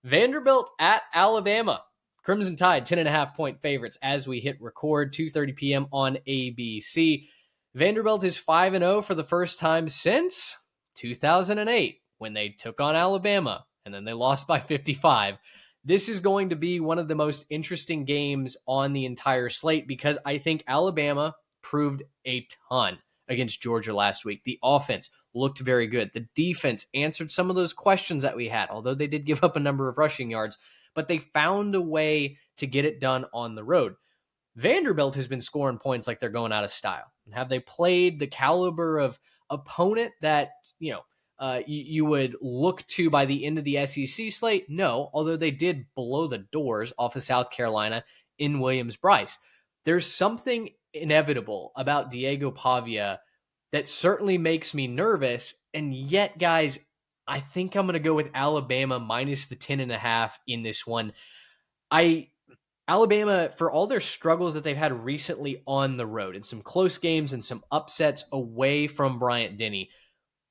Vanderbilt at Alabama. Crimson Tide, 10.5-point favorites as we hit record, 2:30 p.m. on ABC. Vanderbilt is 5-0 for the first time since 2008 when they took on Alabama, and then they lost by 55. This is going to be one of the most interesting games on the entire slate because I think Alabama proved a ton against Georgia last week. The offense looked very good. The defense answered some of those questions that we had, although they did give up a number of rushing yards, but they found a way to get it done on the road. Vanderbilt has been scoring points like they're going out of style. And have they played the caliber of opponent that, you would look to by the end of the SEC slate? No, although they did blow the doors off of South Carolina in Williams-Brice. There's something inevitable about Diego Pavia that certainly makes me nervous. And yet, guys, I think I'm going to go with Alabama minus the 10.5 in this one. Alabama, for all their struggles that they've had recently on the road and some close games and some upsets away from Bryant-Denny,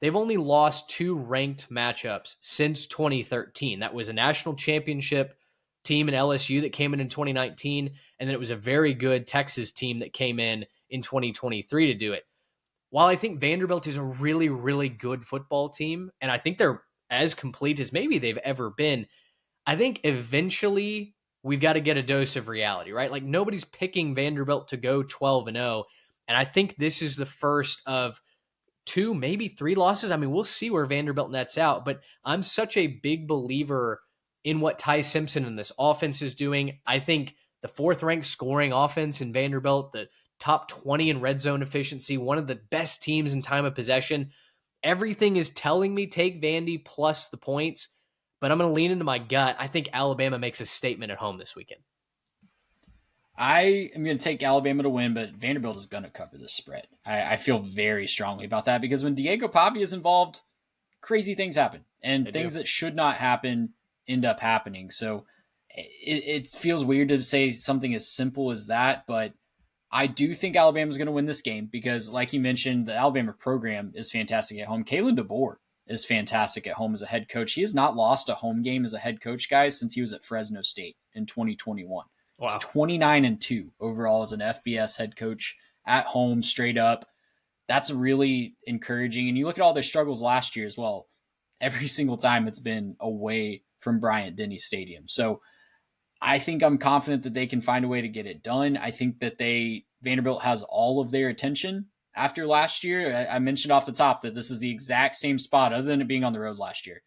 they've only lost 2 ranked matchups since 2013. That was a national championship team in LSU that came in 2019, and then it was a very good Texas team that came in 2023 to do it. While I think Vanderbilt is a really, really good football team, and I think they're as complete as maybe they've ever been, I think eventually we've got to get a dose of reality, right? Like nobody's picking Vanderbilt to go 12-0, and I think this is the first of 2, maybe 3 losses. I mean, we'll see where Vanderbilt nets out, but I'm such a big believer in what Ty Simpson and this offense is doing. I think the 4th-ranked scoring offense in Vanderbilt, the top 20 in red zone efficiency, one of the best teams in time of possession. Everything is telling me take Vandy plus the points, but I'm going to lean into my gut. I think Alabama makes a statement at home this weekend. I am going to take Alabama to win, but Vanderbilt is going to cover this spread. I feel very strongly about that because when Diego Pavia is involved, crazy things happen, and things that should not happen end up happening. So it feels weird to say something as simple as that, but I do think Alabama is going to win this game because, like you mentioned, the Alabama program is fantastic at home. Kalen DeBoer is fantastic at home as a head coach. He has not lost a home game as a head coach, guys, since he was at Fresno State in 2021. Wow. He's 29-2 overall as an FBS head coach at home, straight up. That's really encouraging. And you look at all their struggles last year as well. Every single time it's been away from Bryant-Denny Stadium. So I think I'm confident that they can find a way to get it done. I think that Vanderbilt has all of their attention after last year. I mentioned off the top that this is the exact same spot other than it being on the road last year.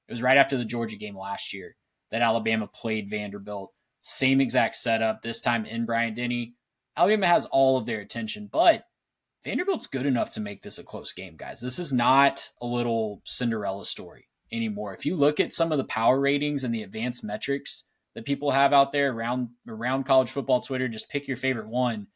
It was right after the Georgia game last year that Alabama played Vanderbilt. Same exact setup, this time in Bryant-Denny. Alabama has all of their attention, but Vanderbilt's good enough to make this a close game, guys. This is not a little Cinderella story anymore. If you look at some of the power ratings and the advanced metrics that people have out there around college football Twitter, just pick your favorite one.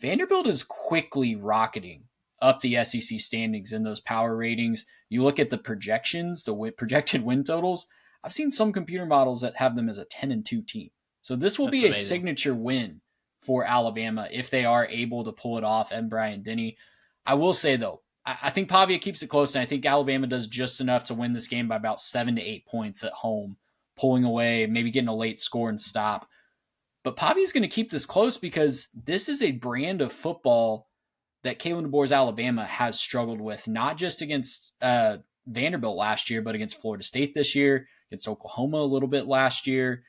Vanderbilt is quickly rocketing up the SEC standings in those power ratings. You look at the projections, the projected win totals. I've seen some computer models that have them as a 10-2 team. So this will be a signature win for Alabama if they are able to pull it off at Bryant-Denny. I will say, though, I think Pavia keeps it close, and I think Alabama does just enough to win this game by about 7 to 8 points at home, pulling away, maybe getting a late score and stop. But Pavia's going to keep this close because this is a brand of football that Kalen DeBoer's Alabama has struggled with, not just against Vanderbilt last year, but against Florida State this year, against Oklahoma a little bit last year.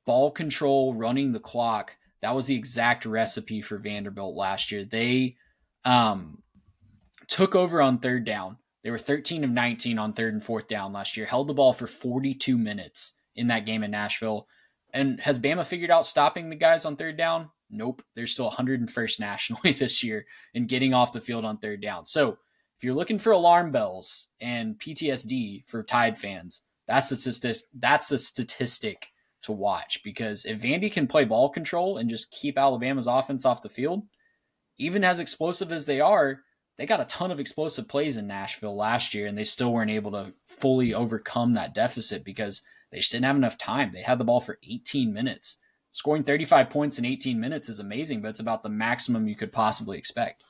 Ball control, running the clock. That was the exact recipe for Vanderbilt last year. They took over on 3rd down. They were 13 of 19 on 3rd and 4th down last year, held the ball for 42 minutes in that game in Nashville. And has Bama figured out stopping the guys on 3rd down? Nope. They're still 101st nationally this year in getting off the field on 3rd down. So if you're looking for alarm bells and PTSD for Tide fans, that's the statistic to watch, because if Vandy can play ball control and just keep Alabama's offense off the field, even as explosive as they are, they got a ton of explosive plays in Nashville last year, and they still weren't able to fully overcome that deficit because they just didn't have enough time. They had the ball for 18 minutes. Scoring 35 points in 18 minutes is amazing, but it's about the maximum you could possibly expect.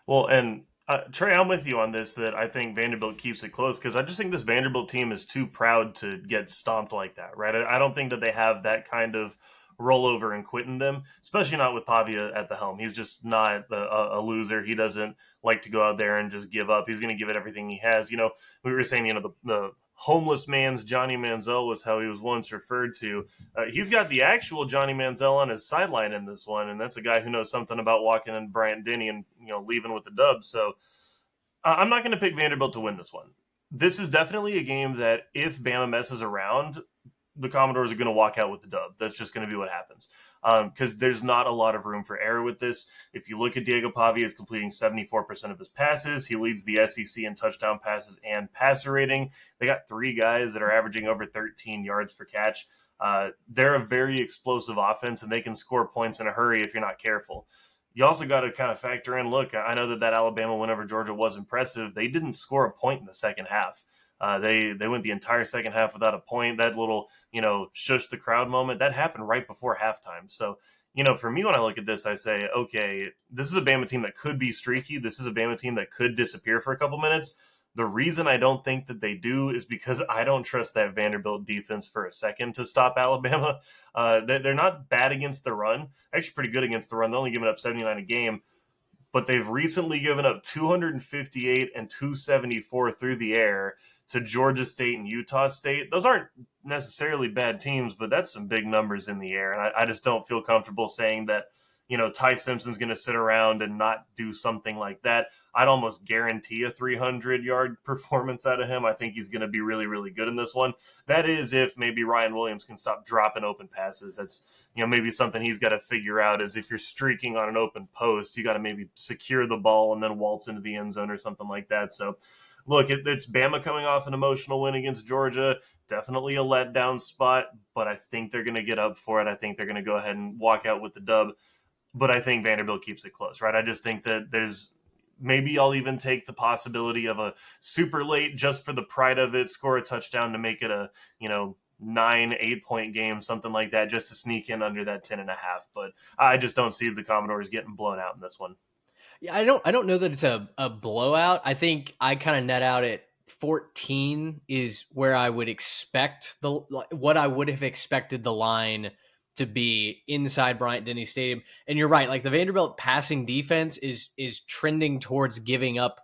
Well, and Trey, I'm with you on this. That I think Vanderbilt keeps it close because I just think this Vanderbilt team is too proud to get stomped like that, right? I don't think that they have that kind of rollover and quit in them, especially not with Pavia at the helm. He's just not a loser. He doesn't like to go out there and just give up. He's going to give it everything he has. We were saying, the homeless man's Johnny Manziel was how he was once referred to. He's got the actual Johnny Manziel on his sideline in this one, and that's a guy who knows something about walking in Bryant Denny and leaving with the dub. So I'm not going to pick Vanderbilt to win this one. This is definitely a game that if Bama messes around, the Commodores are going to walk out with the dub. That's just going to be what happens. Because there's not a lot of room for error with this. If you look at Diego Pavia, is completing 74% of his passes. He leads the SEC in touchdown passes and passer rating. They got three guys that are averaging over 13 yards per catch. They're a very explosive offense, and they can score points in a hurry if you're not careful. You also got to kind of factor in. Look, I know that Alabama win over Georgia was impressive. They didn't score a point in the second half. They went the entire second half without a point. That little shush the crowd moment that happened right before halftime. So for me, when I look at this, I say, okay, this is a Bama team that could be streaky. This is a Bama team that could disappear for a couple minutes. The reason I don't think that they do is because I don't trust that Vanderbilt defense for a second to stop Alabama. They're not bad against the run, actually pretty good against the run. They're only giving up 79 a game, but they've recently given up 258 and 274 through the air to Georgia State and Utah State. Those aren't necessarily bad teams, but that's some big numbers in the air. And I just don't feel comfortable saying that, Ty Simpson's going to sit around and not do something like that. I'd almost guarantee a 300-yard performance out of him. I think he's going to be really, really good in this one. That is if maybe Ryan Williams can stop dropping open passes. That's maybe something he's got to figure out is if you're streaking on an open post, you got to maybe secure the ball and then waltz into the end zone or something like that. So, look, it's Bama coming off an emotional win against Georgia. Definitely a letdown spot, but I think they're going to get up for it. I think they're going to go ahead and walk out with the dub. But I think Vanderbilt keeps it close, right? I just think that maybe I'll even take the possibility of a super late just for the pride of it, score a touchdown to make it a, 9-8 point game, something like that, just to sneak in under that 10.5. But I just don't see the Commodores getting blown out in this one. Yeah, I don't know that it's a blowout. I think I kind of net out at 14 is where I would expect what I would have expected the line to be inside Bryant Denny Stadium. And you're right, like the Vanderbilt passing defense is trending towards giving up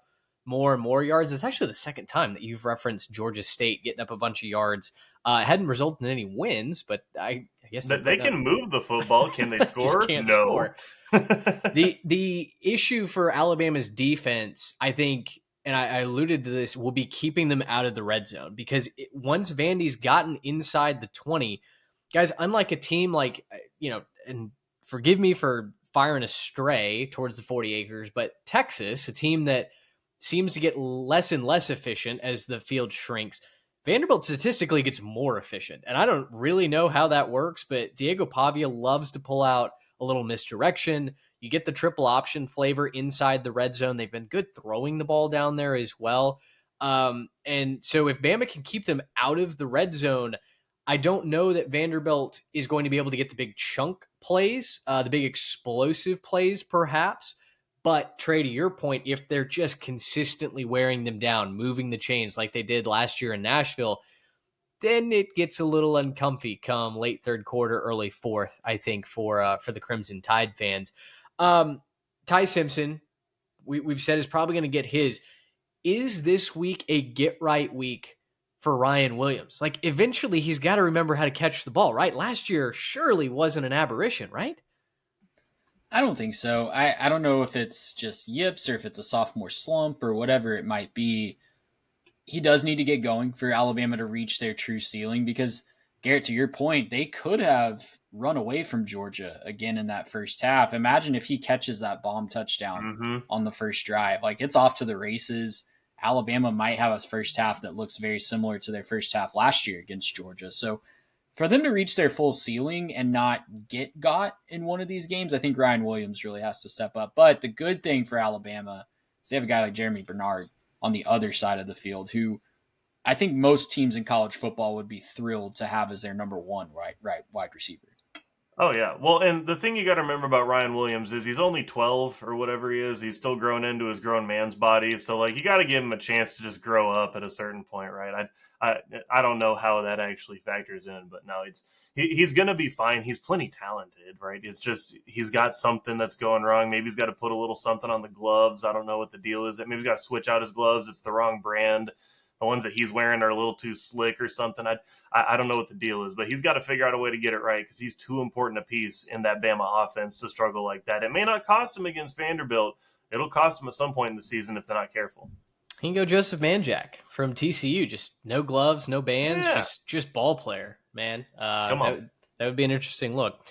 more and more yards. It's actually the second time that you've referenced Georgia State getting up a bunch of yards. It hadn't resulted in any wins, but I guess They can move the football. Can they just score? can't No. score. The issue for Alabama's defense, I think, and I alluded to this, will be keeping them out of the red zone because once Vandy's gotten inside the 20, guys, unlike a team like, and forgive me for firing a stray towards the 40 acres, but Texas, a team that seems to get less and less efficient as the field shrinks, Vanderbilt statistically gets more efficient. And I don't really know how that works, but Diego Pavia loves to pull out a little misdirection. You get the triple option flavor inside the red zone. They've been good throwing the ball down there as well. And so if Bama can keep them out of the red zone, I don't know that Vanderbilt is going to be able to get the big chunk plays, the big explosive plays, perhaps. But Trey, to your point, if they're just consistently wearing them down, moving the chains like they did last year in Nashville, then it gets a little uncomfy come late third quarter, early fourth, I think, for the Crimson Tide fans. Ty Simpson, we've said is probably going to get his. Is this week a get right week for Ryan Williams? Like, eventually he's got to remember how to catch the ball, right? Last year surely wasn't an aberration, right? I don't think so. I don't know if it's just yips or if it's a sophomore slump or whatever it might be. He does need to get going for Alabama to reach their true ceiling because, Garrett, to your point, they could have run away from Georgia again in that first half. Imagine if he catches that bomb touchdown on the first drive. Like, it's off to the races. Alabama might have a first half that looks very similar to their first half last year against Georgia. So for them to reach their full ceiling and not get got in one of these games, I think Ryan Williams really has to step up. But the good thing for Alabama is they have a guy like Jeremy Bernard on the other side of the field, who I think most teams in college football would be thrilled to have as their number one right wide receiver. Oh yeah. Well, and the thing you got to remember about Ryan Williams is he's only 12 or whatever he is. He's still growing into his grown man's body. So like you got to give him a chance to just grow up at a certain point, right? I don't know how that actually factors in, but no, he's going to be fine. He's plenty talented, right? It's just he's got something that's going wrong. Maybe he's got to put a little something on the gloves. I don't know what the deal is. Maybe he's got to switch out his gloves. It's the wrong brand. The ones that he's wearing are a little too slick or something. I don't know what the deal is, but he's got to figure out a way to get it right because he's too important a piece in that Bama offense to struggle like that. It may not cost him against Vanderbilt. It'll cost him at some point in the season if they're not careful. He can go Joseph Manjack from TCU. Just no gloves, no bands, Yeah. just ball player, man. Come on. That would be an interesting look.